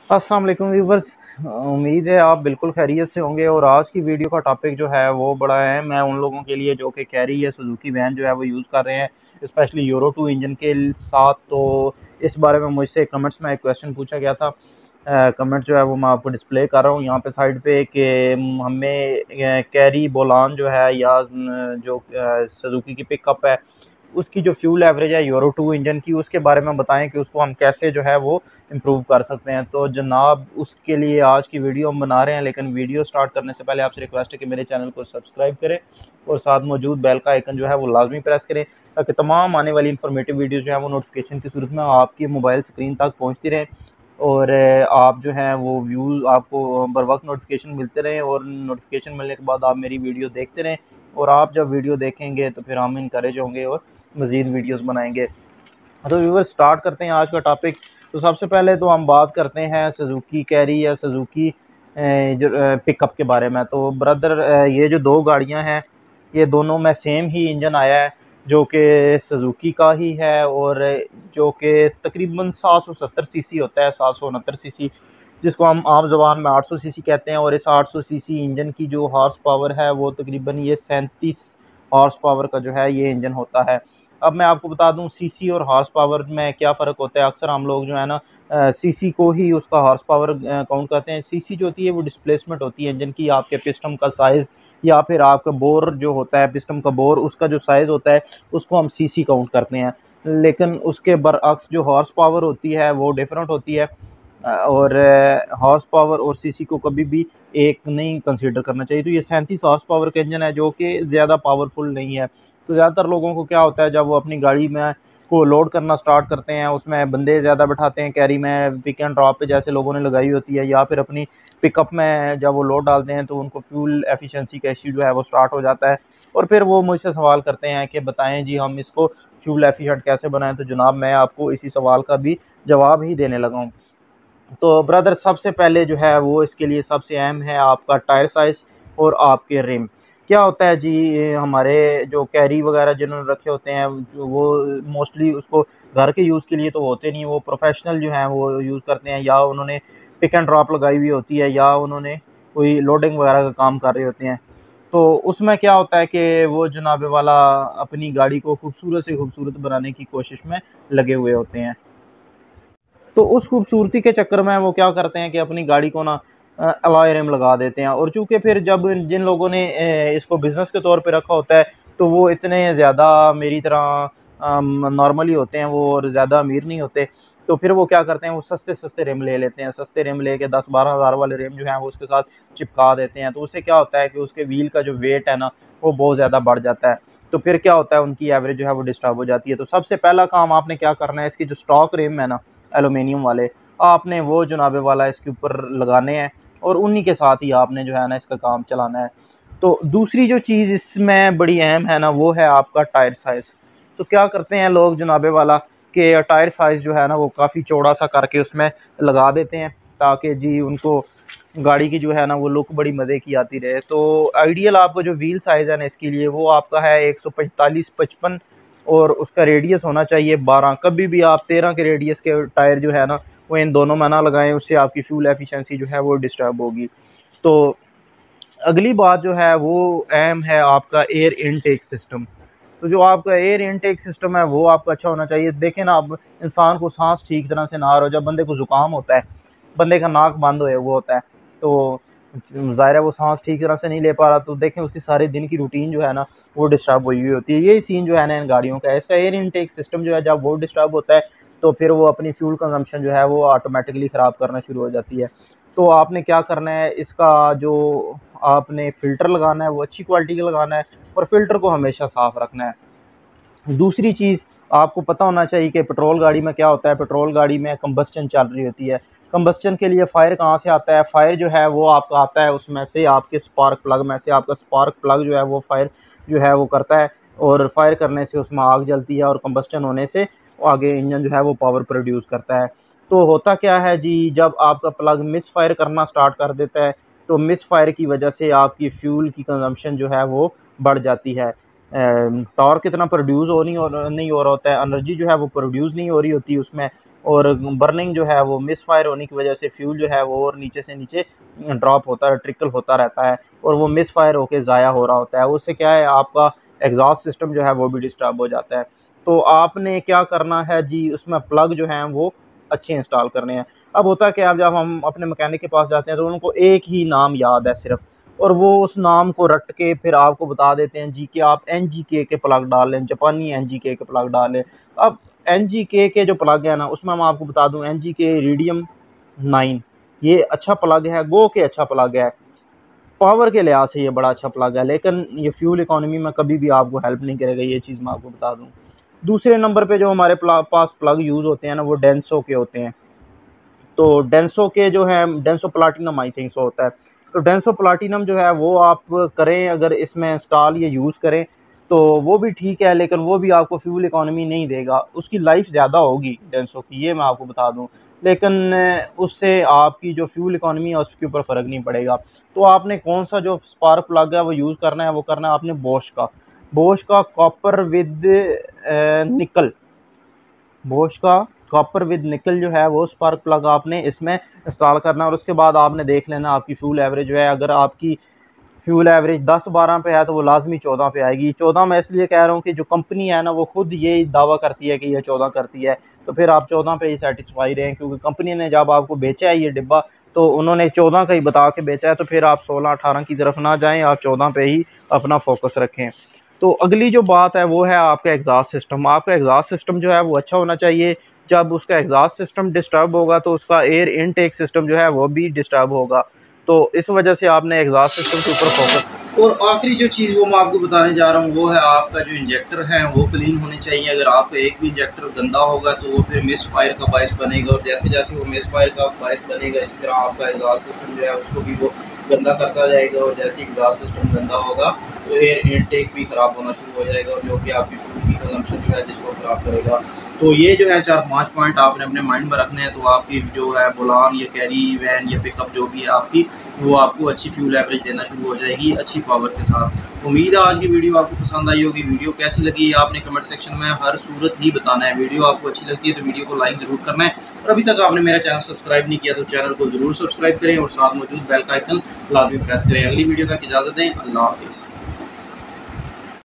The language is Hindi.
अस्सलाम वालेकुम व्यूवर्स। उम्मीद है आप बिल्कुल खैरियत से होंगे। और आज की वीडियो का टॉपिक जो है वो बड़ा अहम है उन लोगों के लिए जो कि कैरी या सुजुकी वैन जो है वो यूज़ कर रहे हैं, स्पेशली यूरो 2 इंजन के साथ। तो इस बारे में मुझसे कमेंट्स में एक क्वेश्चन पूछा गया था। कमेंट जो है वो मैं आपको डिस्प्ले कर रहा हूँ यहाँ पे साइड पे कि हमें कैरी बोलान जो है या जो सुजुकी की पिकअप है उसकी जो फ्यूल एवरेज है यूरो 2 इंजन की, उसके बारे में बताएं कि उसको हम कैसे जो है वो इम्प्रूव कर सकते हैं। तो जनाब उसके लिए आज की वीडियो हम बना रहे हैं, लेकिन वीडियो स्टार्ट करने से पहले आपसे रिक्वेस्ट है कि मेरे चैनल को सब्सक्राइब करें और साथ मौजूद बेल का आइकन जो है वो लाजमी प्रेस करें, ताकि तमाम आने वाली इन्फॉर्मेटिव वीडियो जो है वो नोटिफिकेशन की सूरत में आपकी मोबाइल स्क्रीन तक पहुँचती रहें और आप जो है वो व्यूज़ आपको बर वक्त नोटिफिकेशन मिलते रहें और नोटिफिकेशन मिलने के बाद आप मेरी वीडियो देखते रहें। और आप जब वीडियो देखेंगे तो फिर हम इनकरेज होंगे और मज़ीद वीडियोस बनाएंगे। तो व्यूअर्स स्टार्ट करते हैं आज का टॉपिक। तो सबसे पहले तो हम बात करते हैं सुजुकी कैरी या सुजुकी जो पिकअप के बारे में। तो ब्रदर ये जो दो गाड़ियां हैं ये दोनों में सेम ही इंजन आया है जो कि सुजुकी का ही है और जो कि तकरीबन 770 सीसी होता है, 769 सीसी, जिसको हम आम ज़बान में 800 सीसी कहते हैं। और इस 800 सीसी इंजन की जो हॉर्स पावर है वो तकरीबन ये 37 हॉर्स पावर का जो है ये इंजन होता है। अब मैं आपको बता दूं सीसी और हॉर्स पावर में क्या फ़र्क होता है। अक्सर हम लोग जो है ना सीसी को ही उसका हॉर्स पावर काउंट करते हैं। सीसी जो होती है वो डिस्प्लेसमेंट होती है इंजन की, आपके पिस्टन का साइज़ या फिर आपका बोर जो होता है, पिस्टन का बोर, उसका जो साइज़ होता है उसको हम सीसी काउंट करते हैं। लेकिन उसके बरअक्स जो हॉर्स पावर होती है वो डिफरेंट होती है। और हॉर्स पावर और सीसी को कभी भी एक नहीं कंसीडर करना चाहिए। तो ये 37 हॉर्स पावर का इंजन है जो कि ज़्यादा पावरफुल नहीं है। तो ज़्यादातर लोगों को क्या होता है जब वो अपनी गाड़ी में को लोड करना स्टार्ट करते हैं, उसमें बंदे ज़्यादा बैठाते हैं, कैरी में पिक एंड ड्रॉप पे जैसे लोगों ने लगाई होती है, या फिर अपनी पिकअप में जब वो लोड डालते हैं तो उनको फ्यूल एफिशिएंसी का इश्यू जो है वो स्टार्ट हो जाता है। और फिर वो मुझसे सवाल करते हैं कि बताएं जी हम इसको फ्यूल एफिशिएंट कैसे बनाएं। तो जनाब मैं आपको इसी सवाल का भी जवाब ही देने लगा हूँ। तो ब्रदर सबसे पहले जो है वो इसके लिए सबसे अहम है आपका टायर साइज़ और आपके रिम। क्या होता है जी, हमारे जो कैरी वगैरह जिन्होंने रखे होते हैं जो वो मोस्टली उसको घर के यूज़ के लिए तो होते नहीं, वो प्रोफेशनल जो हैं वो यूज़ करते हैं, या उन्होंने पिक एंड ड्रॉप लगाई हुई होती है या उन्होंने कोई लोडिंग वगैरह का काम कर रहे होते हैं। तो उसमें क्या होता है कि वो जनाबे वाला अपनी गाड़ी को खूबसूरत से खूबसूरत बनाने की कोशिश में लगे हुए होते हैं। तो उस खूबसूरती के चक्कर में वो क्या करते हैं कि अपनी गाड़ी को ना अलॉय रिम लगा देते हैं। और चूंकि फिर जब जिन लोगों ने इसको बिज़नेस के तौर पे रखा होता है तो वो इतने ज़्यादा मेरी तरह नॉर्मली होते हैं वो और ज़्यादा अमीर नहीं होते। तो फिर वो क्या करते हैं, वो सस्ते सस्ते रिम ले लेते हैं, सस्ते रिम लेके 10-12 हज़ार वाले रिम जो हैं वो उसके साथ चिपका देते हैं। तो उससे क्या होता है कि उसके व्हील का जो वेट है ना वो बहुत ज़्यादा बढ़ जाता है। तो फिर क्या होता है, उनकी एवरेज जो है वो डिस्टर्ब हो जाती है। तो सबसे पहला काम आपने क्या करना है, इसकी जो स्टॉक रिम है ना एलुमिनियम वाले, आपने वो जनाबे वाला इसके ऊपर लगाने हैं और उन्हीं के साथ ही आपने जो है ना इसका काम चलाना है। तो दूसरी जो चीज़ इसमें बड़ी अहम है ना वो है आपका टायर साइज़। तो क्या करते हैं लोग जनाबे वाला कि टायर साइज़ जो है ना वो काफ़ी चौड़ा सा करके उसमें लगा देते हैं ताकि जी उनको गाड़ी की जो है ना वो लुक बड़ी मज़े की आती रहे। तो आइडियल आपको जो व्हील साइज़ है ना इसके लिए वो आपका है 145-55 और उसका रेडियस होना चाहिए 12। कभी भी आप 13 के रेडियस के टायर जो है ना वो इन दोनों में ना लगाएं, उससे आपकी फ्यूल एफिशिएंसी जो है वो डिस्टर्ब होगी। तो अगली बात जो है वो अहम है आपका एयर इनटेक सिस्टम। तो जो आपका एयर इनटेक सिस्टम है वो आपका अच्छा होना चाहिए। देखें ना, अब इंसान को सांस ठीक तरह से ना आ रहा हो, जब बंदे को ज़ुकाम होता है, बंदे का नाक बंद होए वो होता है, तो ज़ाहिर है वो सांस ठीक तरह से नहीं ले पा रहा। तो देखें उसकी सारे दिन की रूटीन जो है ना वो डिस्टर्ब हुई हुई होती है। यही सीन जो है ना इन गाड़ियों का है। इसका एयर इनटेक सिस्टम जो है जब वो डिस्टर्ब होता है तो फिर वो अपनी फ्यूल कंजम्पशन जो है वो ऑटोमेटिकली ख़राब करना शुरू हो जाती है। तो आपने क्या करना है, इसका जो आपने फ़िल्टर लगाना है वो अच्छी क्वालिटी का लगाना है और फ़िल्टर को हमेशा साफ़ रखना है। दूसरी चीज़ आपको पता होना चाहिए कि पेट्रोल गाड़ी में क्या होता है, पेट्रोल गाड़ी में कंबस्टन चल रही होती है। कंबस्टन के लिए फ़ायर कहाँ से आता है, फ़ायर जो है वो आपका आता है उसमें से आपके स्पार्क प्लग में से। आपका स्पार्क प्लग जो है वो फ़ायर जो है वो करता है और फायर करने से उसमें आग जलती है और कंबस्टन होने से आगे इंजन जो है वो पावर प्रोड्यूस करता है। तो होता क्या है जी, जब आपका प्लग मिस फायर करना स्टार्ट कर देता है तो मिस फायर की वजह से आपकी फ्यूल की कंजम्पशन जो है वो बढ़ जाती है। टॉर्क इतना प्रोड्यूस नहीं हो रहा होता है, एनर्जी जो है वो प्रोड्यूस नहीं हो रही होती उसमें। और बर्निंग जो है वो मिस फायर होने की वजह से फ्यूल जो है वो और नीचे से नीचे ड्रॉप होता है, ट्रिकल होता रहता है और वो मिस फायर होकर ज़ाया हो रहा होता है। उससे क्या है, आपका एग्जॉस्ट सिस्टम जो है वो भी डिस्टर्ब हो जाता है। तो आपने क्या करना है जी, उसमें प्लग जो हैं वो अच्छे इंस्टॉल करने हैं। अब होता है कि आप जब हम अपने मैकेनिक के पास जाते हैं तो उनको एक ही नाम याद है सिर्फ, और वो उस नाम को रट के फिर आपको बता देते हैं जी कि आप NGK के प्लग डाल लें, जापानी NGK के प्लग डाल लें। अब NGK के जो प्लग है ना, उसमें मैं आपको बता दूं NGK रेडियम 9 ये अच्छा प्लग है, गो के अच्छा प्लग है, पावर के लिहाज से ये बड़ा अच्छा प्लग है, लेकिन ये फ्यूल इकोनॉमी में कभी भी आपको हेल्प नहीं करेगा, ये चीज़ मैं आपको बता दूं। दूसरे नंबर पे जो हमारे पास प्लग यूज़ होते हैं ना, वो डेंसो के होते हैं। तो डेंसो के जो है, Denso platinum I think so होता है। तो डेंसो प्लाटिनम जो है वो आप करें, अगर इसमें इंस्टॉल या यूज़ करें तो वो भी ठीक है, लेकिन वो भी आपको फ्यूल इकोनॉमी नहीं देगा। उसकी लाइफ ज़्यादा होगी डेंसो की, ये मैं आपको बता दूं, लेकिन उससे आपकी जो फ्यूल इकोनॉमी है उसके ऊपर फ़र्क नहीं पड़ेगा। तो आपने कौन सा जो स्पार्क प्लग है वो यूज़ करना है, वो करना है आपने बोश का कॉपर विद निकल, बोश का कॉपर विद निकल जो है वो स्पार्क प्लग आपने इसमें इंस्टॉल करना है। और उसके बाद आपने देख लेना आपकी फ्यूल एवरेज जो है, अगर आपकी फ्यूल एवरेज 10-12 पे है तो वो लाजमी 14 पे आएगी। 14 मैं इसलिए कह रहा हूँ कि जो कंपनी है ना वो खुद ये दावा करती है कि ये 14 करती है, तो फिर आप 14 पे ही सेटिस्फाई रहें, क्योंकि कंपनी ने जब आपको बेचा है ये डिब्बा तो उन्होंने 14 का ही बता के बेचा है, तो फिर आप 16-18 की तरफ ना जाएँ, आप 14 पे ही अपना फोकस रखें। तो अगली जो बात है वो है आपका एग्जॉस्ट सिस्टम। आपका एग्जॉस्ट सिस्टम जो है वो अच्छा होना चाहिए। जब उसका एग्जॉस्ट सिस्टम डिस्टर्ब होगा तो उसका एयर इनटेक सिस्टम जो है वो भी डिस्टर्ब होगा। तो इस वजह से आपने एग्जॉस्ट सिस्टम के ऊपर फोकस। और आखिरी जो चीज़ वो मैं आपको बताने जा रहा हूँ वो है आपका जो इंजेक्टर है वो क्लीन होने चाहिए। अगर आपका एक भी इंजेक्टर गंदा होगा तो वो फिर मिस फायर का बायस बनेगा, और जैसे जैसे वो मिस फायर का बायस बनेगा इसी तरह आपका एग्जॉस्ट सिस्टम जो है उसको भी वो गंदा करता जाएगा, और जैसे एग्जॉस्ट सिस्टम गंदा होगा तो एयर इनटेक भी ख़राब होना शुरू हो जाएगा, और जो कि आपकी फ्यूल की कंजम्पशन जो है जिसको ख़राब करेगा। तो ये जो है 4-5 पॉइंट आपने अपने माइंड में रखने हैं, तो आपकी जो है बुलान या कैरी वैन या पिकअप जो भी है आपकी, वो आपको अच्छी फ्यूल एवरेज देना शुरू हो जाएगी अच्छी पावर के साथ। उम्मीद है आज की वीडियो आपको पसंद आई होगी। वीडियो कैसी लगी आपने कमेंट सेक्शन में हर सूरत ही बताना है। वीडियो आपको अच्छी लगती है तो वीडियो को लाइक ज़रूर करना है, और अभी तक आपने मेरा चैनल सब्सक्राइब नहीं किया तो चैनल को ज़रूर सब्सक्राइब करें और साथ मौजूद बेल का आइकन लाजमी प्रेस करें। अगली वीडियो तक इजाज़त दें, अल्लाह हाफिज़।